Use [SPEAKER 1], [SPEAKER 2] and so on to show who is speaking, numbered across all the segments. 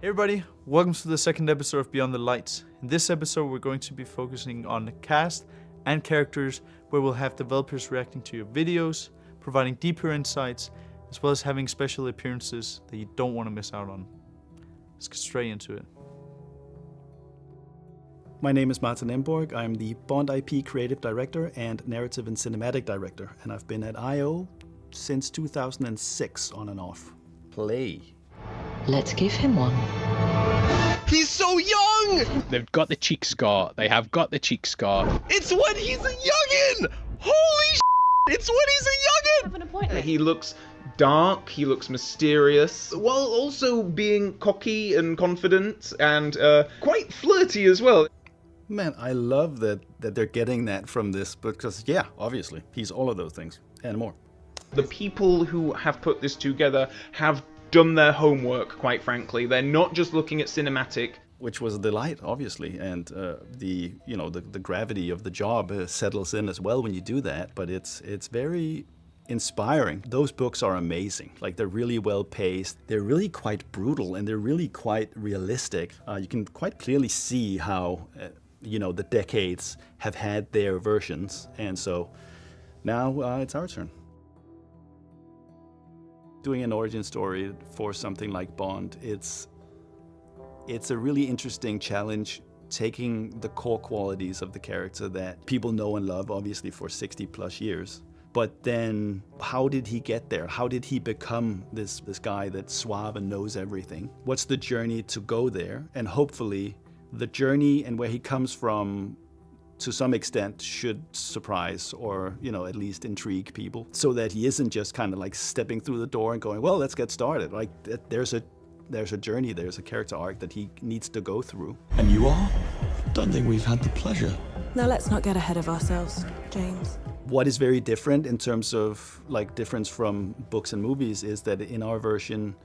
[SPEAKER 1] Hey everybody, welcome to the second episode of Beyond the Lights. In this episode we're going to be focusing on the cast and characters, where we'll have developers reacting to your videos, providing deeper insights, as well as having special appearances that you don't want to miss out on. Let's get straight into it.
[SPEAKER 2] My name is Martin Emborg. I'm the Bond IP Creative Director and Narrative and Cinematic Director, and I've been at I.O. since 2006 on and off. Play.
[SPEAKER 3] Let's give him one.
[SPEAKER 4] He's so young!
[SPEAKER 5] They've got the cheek scar. They have got the cheek scar.
[SPEAKER 4] It's when he's a youngin! Holy sh**! It's when he's a youngin!
[SPEAKER 6] Have an appointment.
[SPEAKER 4] He looks dark, he looks mysterious, while also being cocky and confident and quite flirty as well.
[SPEAKER 2] Man, I love that they're getting that from this, because yeah, obviously, he's all of those things and more.
[SPEAKER 4] The people who have put this together have done their homework, quite frankly. They're not just looking at cinematic.
[SPEAKER 2] Which was a delight, obviously, and the gravity of the job settles in as well when you do that. But it's very inspiring. Those books are amazing. Like, they're really well paced. They're really quite brutal, and they're really quite realistic. You can quite clearly see how the decades have had their versions, and so now it's our turn. Doing an origin story for something like Bond, it's a really interesting challenge, taking the core qualities of the character that people know and love, obviously, for 60 plus years. But then, how did he get there? How did he become this guy that's suave and knows everything? What's the journey to go there? And hopefully, the journey and where he comes from, to some extent, should surprise or, at least intrigue people, so that he isn't just kind of like stepping through the door and going, well, let's get started. Like, there's a journey, there's a character arc that he needs to go through.
[SPEAKER 7] And you are? Don't think we've had the pleasure.
[SPEAKER 6] Now let's not get ahead of ourselves, James.
[SPEAKER 2] What is very different in terms of difference from books and movies is that in our version,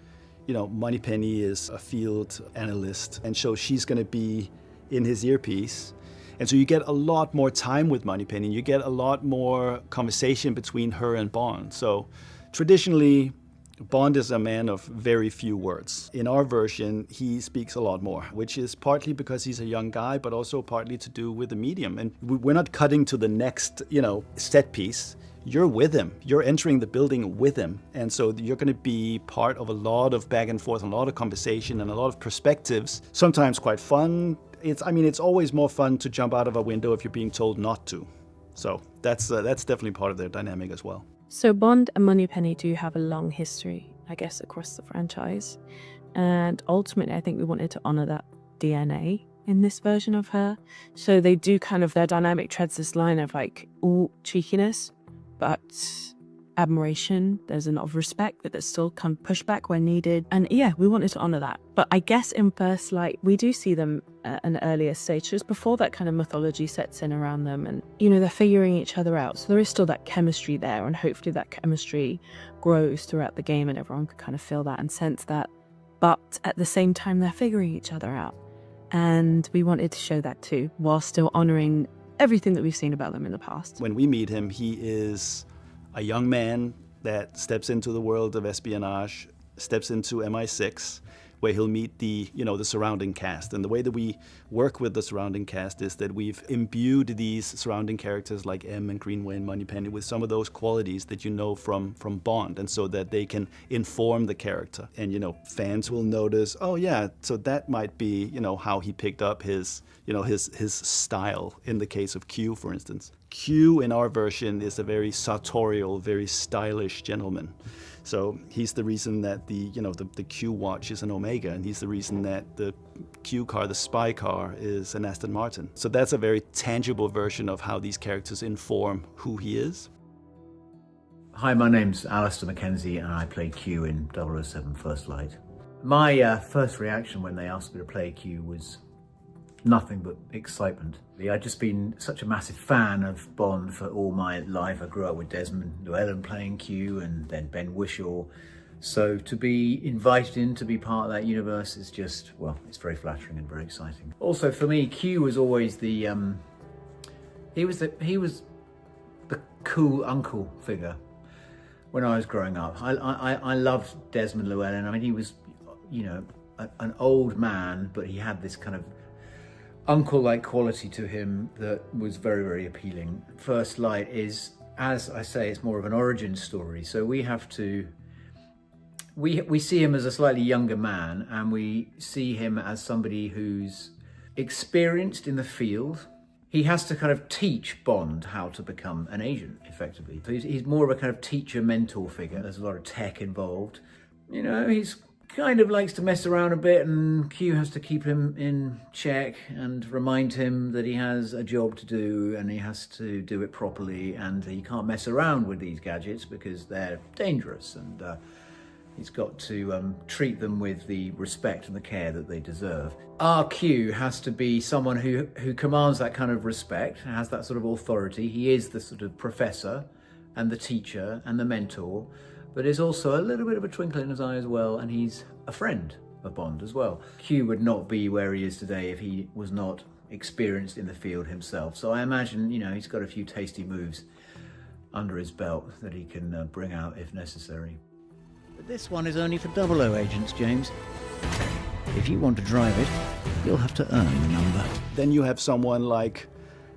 [SPEAKER 2] Moneypenny is a field analyst, and so she's going to be in his earpiece. And so you get a lot more time with Moneypenny, and you get a lot more conversation between her and Bond. So traditionally, Bond is a man of very few words. In our version, he speaks a lot more, which is partly because he's a young guy, but also partly to do with the medium. And we're not cutting to the next, set piece. You're with him. You're entering the building with him. And so you're going to be part of a lot of back and forth, a lot of conversation, and a lot of perspectives, sometimes quite fun. It's always more fun to jump out of a window if you're being told not to. So that's definitely part of their dynamic as well.
[SPEAKER 6] So Bond and Moneypenny do have a long history, I guess, across the franchise. And ultimately, I think we wanted to honor that DNA in this version of her. So they do their dynamic treads this line of all cheekiness, but admiration. There's a lot of respect, but there's still pushback when needed. And yeah, we wanted to honor that. But I guess in First Light, we do see them at an earlier stage, just before that kind of mythology sets in around them. And, they're figuring each other out. So there is still that chemistry there. And hopefully that chemistry grows throughout the game and everyone can kind of feel that and sense that. But at the same time, they're figuring each other out. And we wanted to show that too, while still honoring everything that we've seen about them in the past.
[SPEAKER 2] When we meet him, he is a young man that steps into the world of espionage, steps into MI6, where he'll meet the surrounding cast. And the way that we work with the surrounding cast is that we've imbued these surrounding characters like M and Greenway and Moneypenny with some of those qualities that from Bond, and so that they can inform the character. And fans will notice, oh yeah, so that might be how he picked up his style in the case of Q, for instance. Q in our version is a very sartorial, very stylish gentleman. So he's the reason that the Q watch is an Omega, and he's the reason that the Q car, the spy car, is an Aston Martin. So that's a very tangible version of how these characters inform who he is.
[SPEAKER 8] Hi, my name's Alistair Mackenzie, and I play Q in 007 First Light. My first reaction when they asked me to play Q was nothing but excitement. I'd just been such a massive fan of Bond for all my life. I grew up with Desmond Llewellyn playing Q, and then Ben Whishaw. So to be invited in to be part of that universe is just, it's very flattering and very exciting. Also for me, Q was always he was the cool uncle figure when I was growing up. I loved Desmond Llewellyn. I mean, he was, an old man, but he had this kind of uncle-like quality to him that was very, very appealing. First Light is, as I say, it's more of an origin story. So we have to, we see him as a slightly younger man, and we see him as somebody who's experienced in the field. He has to kind of teach Bond how to become an agent, effectively. So he's more of a kind of teacher-mentor figure. There's a lot of tech involved. You know, he's kind of likes to mess around a bit, and Q has to keep him in check and remind him that he has a job to do and he has to do it properly, and he can't mess around with these gadgets because they're dangerous, and he's got to treat them with the respect and the care that they deserve. Our Q has to be someone who commands that kind of respect, has that sort of authority. He is the sort of professor and the teacher and the mentor, but is also a little bit of a twinkle in his eye as well, and he's a friend of Bond as well. Q would not be where he is today if he was not experienced in the field himself. So I imagine, you know, he's got a few tasty moves under his belt that he can bring out if necessary. But this one is only for 00 agents, James. If you want to drive it, you'll have to earn the number.
[SPEAKER 2] Then you have someone like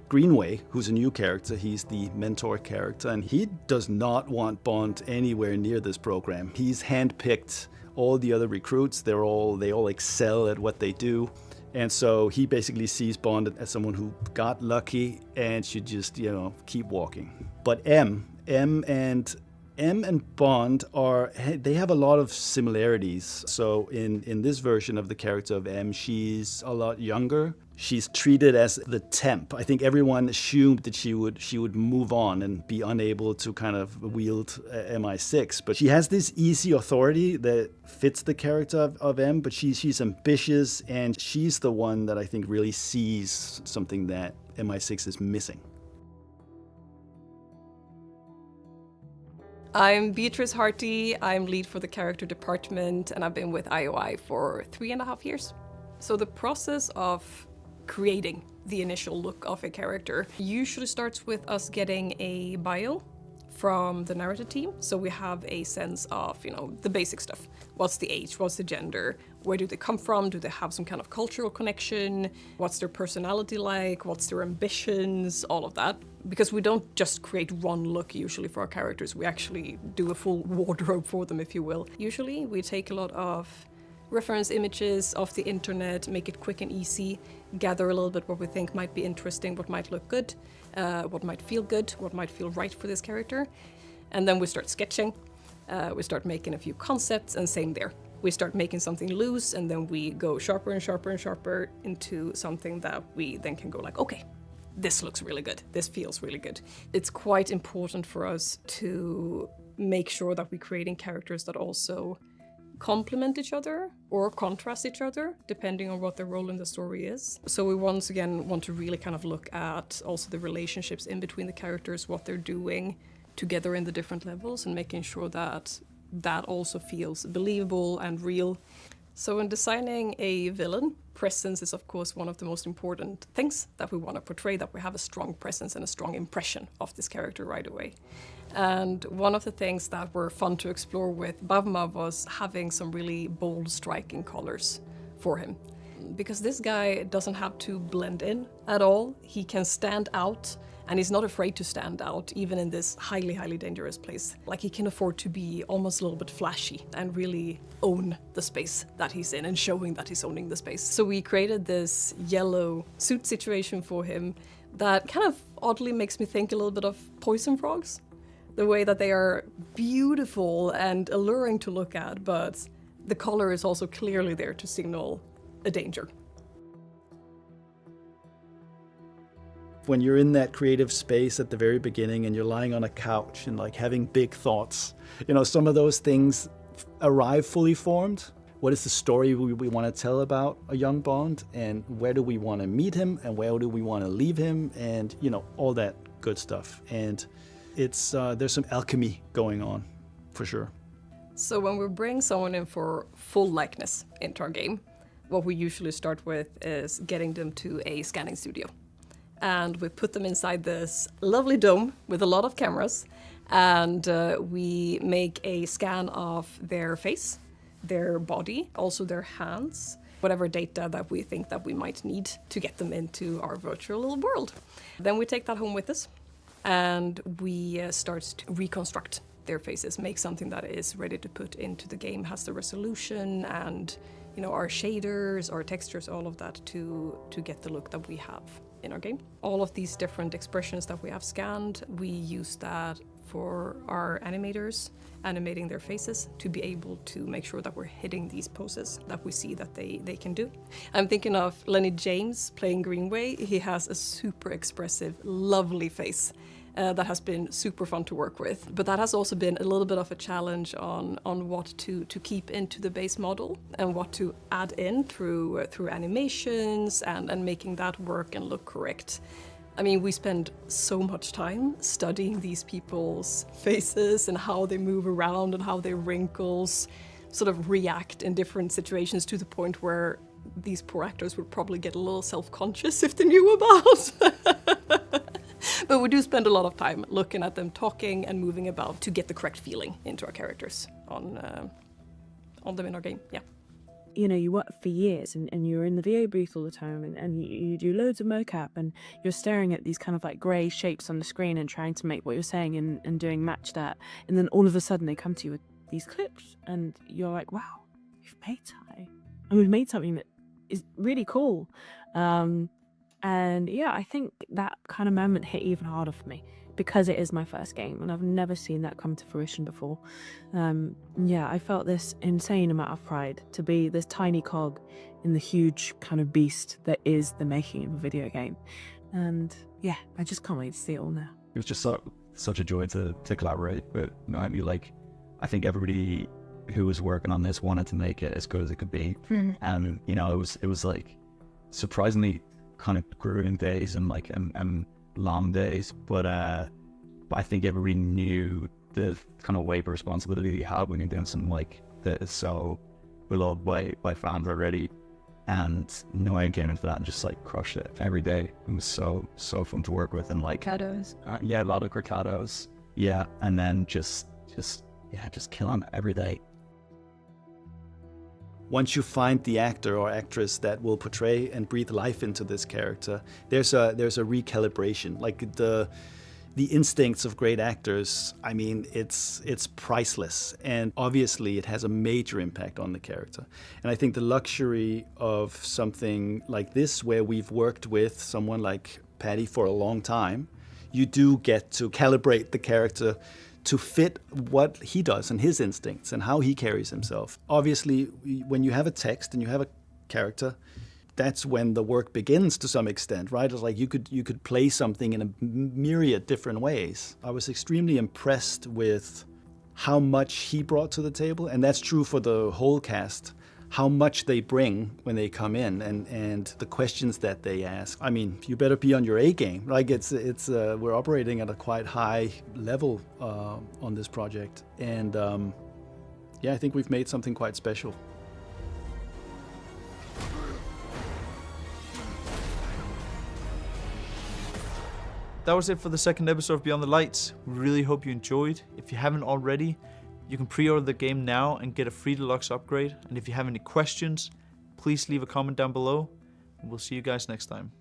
[SPEAKER 2] Greenway, who's a new character. He's the mentor character, and he does not want Bond anywhere near this program. He's handpicked all the other recruits. They all excel at what they do. And so he basically sees Bond as someone who got lucky and should just, you know, keep walking. But M and Bond they have a lot of similarities. So in this version of the character of M, she's a lot younger. She's treated as the temp. I think everyone assumed that she would move on and be unable to kind of wield MI6. But she has this easy authority that fits the character of M, but she's ambitious, and she's the one that I think really sees something that MI6 is missing.
[SPEAKER 9] I'm Beatrice Harty, I'm lead for the character department, and I've been with IOI for 3.5 years. So the process of creating the initial look of a character usually starts with us getting a bio from the narrative team. So we have a sense of, you know, the basic stuff. What's the age? What's the gender? Where do they come from? Do they have some kind of cultural connection? What's their personality like? What's their ambitions? All of that. Because we don't just create one look usually for our characters. We actually do a full wardrobe for them, if you will. Usually we take a lot of reference images off the internet, make it quick and easy, gather a little bit what we think might be interesting, what might look good, what might feel good, what might feel right for this character. And then we start sketching, we start making a few concepts, and same there. We start making something loose, and then we go sharper and sharper and sharper into something that we then can go like, okay, this looks really good, this feels really good. It's quite important for us to make sure that we're creating characters that also complement each other or contrast each other, depending on what their role in the story is. So we once again want to really kind of look at also the relationships in between the characters, what they're doing together in the different levels, and making sure that that also feels believable and real. So in designing a villain, presence is of course one of the most important things that we want to portray, that we have a strong presence and a strong impression of this character right away. And one of the things that were fun to explore with Bavma was having some really bold, striking colors for him. Because this guy doesn't have to blend in at all. He can stand out, and he's not afraid to stand out, even in this highly, highly dangerous place. Like, he can afford to be almost a little bit flashy and really own the space that he's in and showing that he's owning the space. So we created this yellow suit situation for him that kind of oddly makes me think a little bit of poison frogs. The way that they are beautiful and alluring to look at, but the color is also clearly there to signal a danger.
[SPEAKER 2] When you're in that creative space at the very beginning and you're lying on a couch and like having big thoughts, you know, some of those things arrive fully formed. What is the story we want to tell about a young Bond, and where do we want to meet him, and where do we want to leave him, and, you know, all that good stuff. And it's there's some alchemy going on, for sure.
[SPEAKER 9] So when we bring someone in for full likeness into our game, what we usually start with is getting them to a scanning studio. And we put them inside this lovely dome with a lot of cameras, and we make a scan of their face, their body, also their hands, whatever data that we think that we might need to get them into our virtual little world. Then we take that home with us and we start to reconstruct their faces, make something that is ready to put into the game, has the resolution and our shaders, our textures, all of that to get the look that we have in our game. All of these different expressions that we have scanned, we use that for our animators, animating their faces to be able to make sure that we're hitting these poses that we see that they can do. I'm thinking of Lenny James playing Greenway. He has a super expressive, lovely face. That has been super fun to work with. But that has also been a little bit of a challenge on what to keep into the base model and what to add in through animations and making that work and look correct. I mean, we spend so much time studying these people's faces and how they move around and how their wrinkles sort of react in different situations, to the point where these poor actors would probably get a little self-conscious if they knew about. But we do spend a lot of time looking at them talking and moving about to get the correct feeling into our characters on them in our game, yeah.
[SPEAKER 6] You work for years and you're in the VA booth all the time and you do loads of mocap and you're staring at these kind of like grey shapes on the screen and trying to make what you're saying and doing match that. And then all of a sudden they come to you with these clips and you're like, wow, we've made something. And we've made something that is really cool. And yeah, I think that kind of moment hit even harder for me because it is my first game and I've never seen that come to fruition before. Yeah, I felt this insane amount of pride to be this tiny cog in the huge kind of beast that is the making of a video game. And yeah, I just can't wait to see it all now.
[SPEAKER 10] It was just such a joy to collaborate with Naomi. Like, I think everybody who was working on this wanted to make it as good as it could be. And it was like surprisingly kind of grueling days and long days, but I think everybody knew the kind of weight of responsibility you have when you're doing something like this. So beloved by fans already, and Noah came into that and just crushed it every day. It was so fun to work with, and
[SPEAKER 3] Shadows.
[SPEAKER 10] Yeah, a lot of Cortados, yeah, and then just killing it every day.
[SPEAKER 2] Once you find the actor or actress that will portray and breathe life into this character, there's a recalibration. Like the instincts of great actors, I mean, it's priceless, and obviously it has a major impact on the character. And I think the luxury of something like this, where we've worked with someone like Paddy for a long time, you do get to calibrate the character to fit what he does and his instincts and how he carries himself. Obviously, when you have a text and you have a character, that's when the work begins to some extent, right? It's like you could play something in a myriad different ways. I was extremely impressed with how much he brought to the table, and that's true for the whole cast. How much they bring when they come in and the questions that they ask. I mean, you better be on your A game. Like we're operating at a quite high level on this project, and yeah, I think we've made something quite special.
[SPEAKER 1] That was it for the second episode of Beyond the Lights. We really hope you enjoyed. If you haven't already, you can pre-order the game now and get a free deluxe upgrade. And if you have any questions, please leave a comment down below. And we'll see you guys next time.